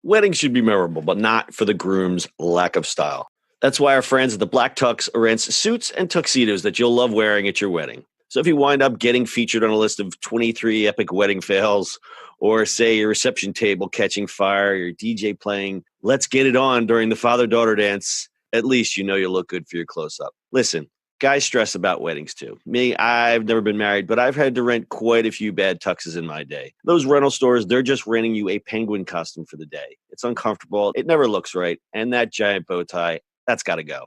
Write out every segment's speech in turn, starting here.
Weddings should be memorable, but not for the groom's lack of style. That's why our friends at the Black Tux rents suits and tuxedos that you'll love wearing at your wedding. So if you wind up getting featured on a list of 23 epic wedding fails, or say your reception table catching fire, your DJ playing Let's Get It On during the father-daughter dance, at least you know you'll look good for your close-up. Listen, guys stress about weddings too. Me, I've never been married, but I've had to rent quite a few bad tuxes in my day. Those rental stores, they're just renting you a penguin costume for the day. It's uncomfortable, it never looks right, and that giant bow tie, that's got to go.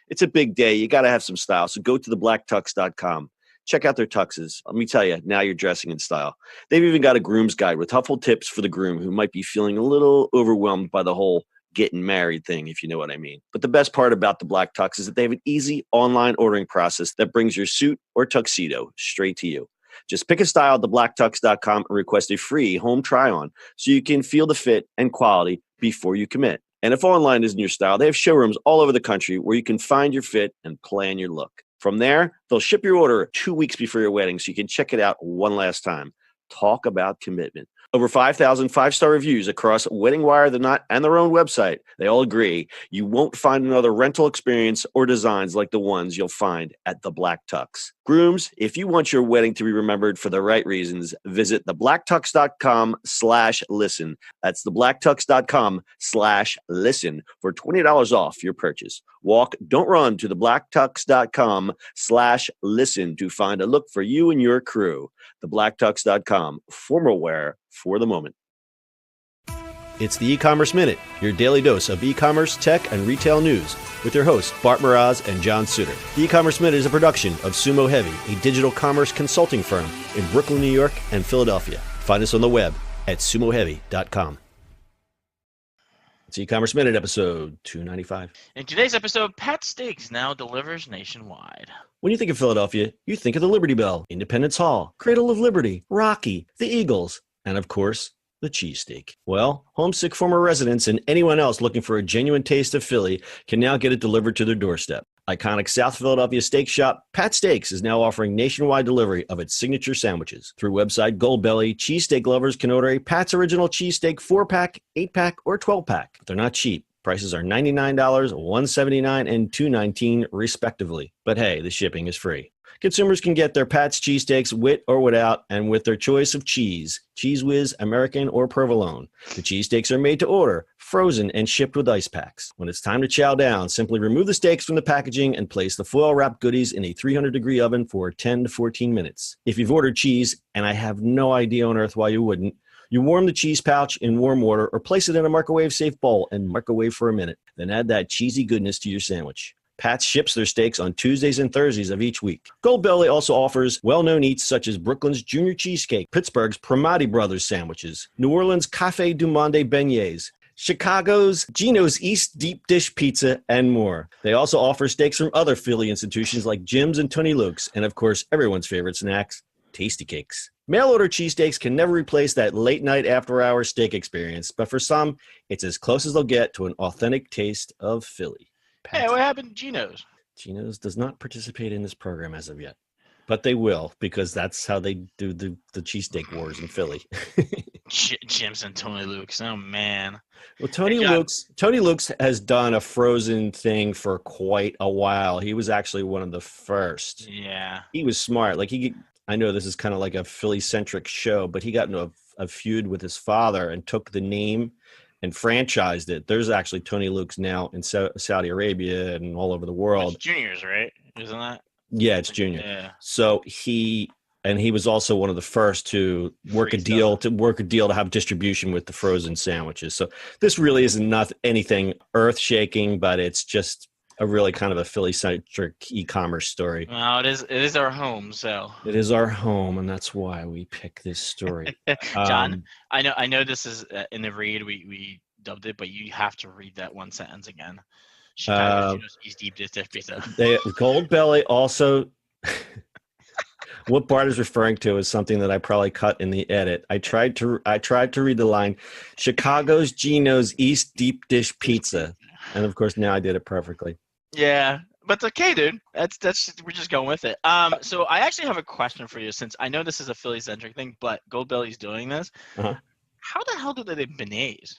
It's a big day. You got to have some style. So go to thebblacktux.com. Check out their tuxes. Let me tell you, now you're dressing in style. They've even got a groom's guide with helpful tips for the groom who might be feeling a little overwhelmed by the whole getting married thing, if you know what I mean. But the best part about the Black Tux is that they have an easy online ordering process that brings your suit or tuxedo straight to you. Just pick a style at thebblacktux.com and request a free home try-on so you can feel the fit and quality before you commit. And if online isn't your style, they have showrooms all over the country where you can find your fit and plan your look. From there, they'll ship your order 2 weeks before your wedding so you can check it out one last time. Talk about commitment. Over 5,000 five-star reviews across Wedding Wire, The Knot, and their own website. They all agree you won't find another rental experience or designs like the ones you'll find at the Black Tux. Grooms, if you want your wedding to be remembered for the right reasons, visit thebblacktux.com/listen. That's thebblacktux.com/listen for $20 off your purchase. Walk, don't run to thebblacktux.com/listen to find a look for you and your crew. Thebblacktux.com, formal wear for the moment. It's the E-Commerce Minute, your daily dose of e-commerce, tech, and retail news with your hosts, Bart Mraz and John Suter. The E-Commerce Minute is a production of Sumo Heavy, a digital commerce consulting firm in Brooklyn, New York, and Philadelphia. Find us on the web at sumoheavy.com. It's E-Commerce Minute, episode 295. In today's episode, Pat Steaks now delivers nationwide. When you think of Philadelphia, you think of the Liberty Bell, Independence Hall, Cradle of Liberty, Rocky, the Eagles, and of course, the cheesesteak. Well, homesick former residents and anyone else looking for a genuine taste of Philly can now get it delivered to their doorstep. Iconic South Philadelphia steak shop Pat Steaks is now offering nationwide delivery of its signature sandwiches. Through website Goldbelly, cheesesteak lovers can order a Pat's Original Cheesesteak 4-pack, 8-pack, or 12-pack. They're not cheap. Prices are $99, $179, and $219 respectively. But hey, the shipping is free. Consumers can get their Pat's cheesesteaks with or without and with their choice of cheese, Cheese Whiz, American, or provolone. The cheesesteaks are made to order, frozen, and shipped with ice packs. When it's time to chow down, simply remove the steaks from the packaging and place the foil-wrapped goodies in a 300-degree oven for 10 to 14 minutes. If you've ordered cheese, and I have no idea on earth why you wouldn't, you warm the cheese pouch in warm water or place it in a microwave-safe bowl and microwave for a minute. Then add that cheesy goodness to your sandwich. Pat's ships their steaks on Tuesdays and Thursdays of each week. Goldbelly also offers well-known eats such as Brooklyn's Junior Cheesecake, Pittsburgh's Primati Brothers sandwiches, New Orleans' Café du Monde beignets, Chicago's Gino's East Deep Dish Pizza, and more. They also offer steaks from other Philly institutions like Jim's and Tony Luke's, and of course, everyone's favorite snacks, Tasty Cakes. Mail-order cheesesteaks can never replace that late-night after-hours steak experience, but for some, it's as close as they'll get to an authentic taste of Philly. Hey, what happened to Gino's? Gino's does not participate in this program as of yet, but they will because that's how they do the cheesesteak wars in Philly. Jim's and Tony Luke's. Oh man. Well, Tony Luke's has done a frozen thing for quite a while. He was actually one of the first. Yeah. He was smart. I know this is kind of like a Philly-centric show, but he got into a feud with his father and took the name and franchised it. There's actually Tony Luke's now in Saudi Arabia and all over the world. It's Junior's, right? Isn't that? Yeah, it's Junior. Yeah. So he was also one of the first to work a deal to have distribution with the frozen sandwiches. So this really isn't anything earth-shaking, but it's just a really kind of a Philly-centric e-commerce story. Well, it is our home, so. It is our home, and that's why we pick this story. John, I know this is in the read, we dubbed it, but you have to read that one sentence again. Chicago's East Deep Dish Pizza. Goldbelly also, what Bart is referring to is something that I probably cut in the edit. I tried to read the line, Chicago's Gino's East Deep Dish Pizza. And of course, now I did it perfectly. Yeah, but it's okay, dude. That's we're just going with it. So I actually have a question for you, since I know this is a Philly-centric thing, but Goldbelly's doing this. Uh-huh. How the hell do they beignets?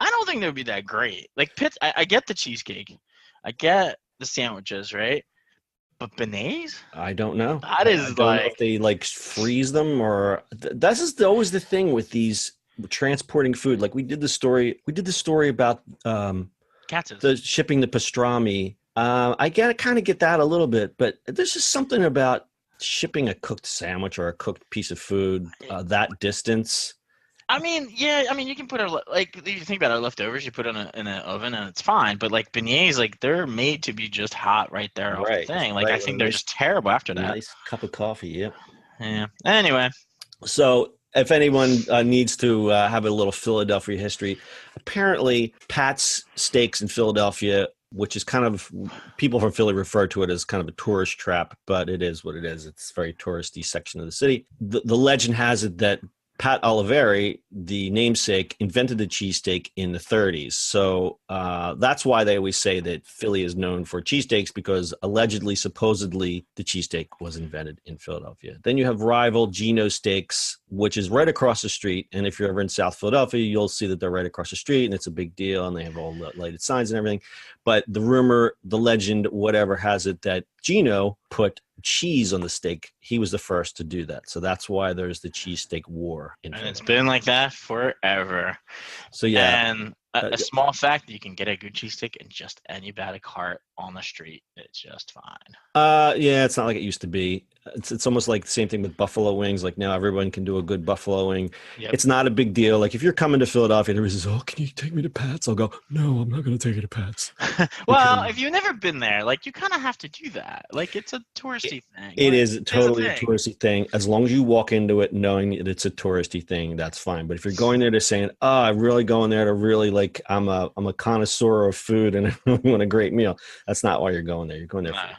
I don't think they would be that great. Like I get the cheesecake, I get the sandwiches, right? But beignets? I don't know. That I is don't know like if they like freeze them or that's just always the thing with these transporting food. Like we did the story about cats. the shipping the pastrami. I kind of get that a little bit, but there's just something about shipping a cooked sandwich or a cooked piece of food that distance. I mean, yeah. I mean, you can put you think about our leftovers. You put it in an oven and it's fine. But like beignets, like they're made to be just hot right there off the thing. Like I think they're just terrible after that. Nice cup of coffee. Yep. Yeah. Anyway. So if anyone needs to have a little Philadelphia history, apparently Pat's Steaks in Philadelphia, which is kind of, people from Philly refer to it as kind of a tourist trap, but it is what it is. It's a very touristy section of the city. The legend has it that Pat Oliveri, the namesake, invented the cheesesteak in the 30s. So that's why they always say that Philly is known for cheesesteaks, because allegedly, supposedly, the cheesesteak was invented in Philadelphia. Then you have rival Geno Steaks, which is right across the street. And if you're ever in South Philadelphia, you'll see that they're right across the street, and it's a big deal, and they have all the lighted signs and everything. But the rumor, the legend, whatever has it that Geno put cheese on the steak. He was the first to do that. So that's why there's the cheesesteak war. And it's been like that forever. So yeah. And a small fact, you can get a good cheesesteak in just any bag of cart on the street. It's just fine. Yeah, it's not like it used to be. It's almost like the same thing with buffalo wings. Like now everyone can do a good buffalo wing. Yep. It's not a big deal. Like if you're coming to Philadelphia and everybody says, "Oh, can you take me to Pat's?" I'll go, "No, I'm not going to take you to Pat's." Well, if you've never been there, like you kind of have to do that. Like it's a touristy thing. It is totally a touristy thing. As long as you walk into it knowing that it's a touristy thing, that's fine. But if you're going there to saying, "Oh, I'm really going there to really like I'm a connoisseur of food and I really want a great meal," that's not why you're going there. You're going there for the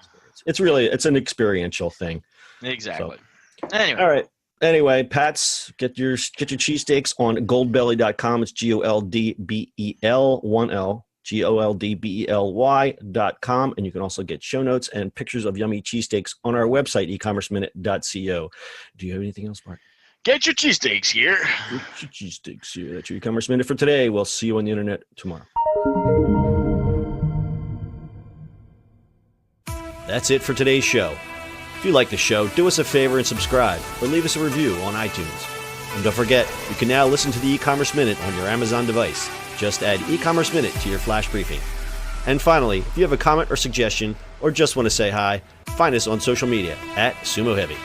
experience. It's an experiential thing. Exactly. So, anyway. All right. Anyway, Pat's, get your cheesesteaks on goldbelly.com. It's GOLDBEL 1L, GOLDBELY.com. And you can also get show notes and pictures of yummy cheesesteaks on our website, ecommerceminute.co. Do you have anything else, Mark? Get your cheesesteaks here. Get your cheesesteaks here. That's your e-commerce minute for today. We'll see you on the internet tomorrow. That's it for today's show. If you like the show, do us a favor and subscribe or leave us a review on iTunes. And don't forget, you can now listen to the e-commerce minute on your Amazon device. Just add e-commerce minute to your flash briefing. And finally, if you have a comment or suggestion or just want to say hi, find us on social media @SumoHeavy.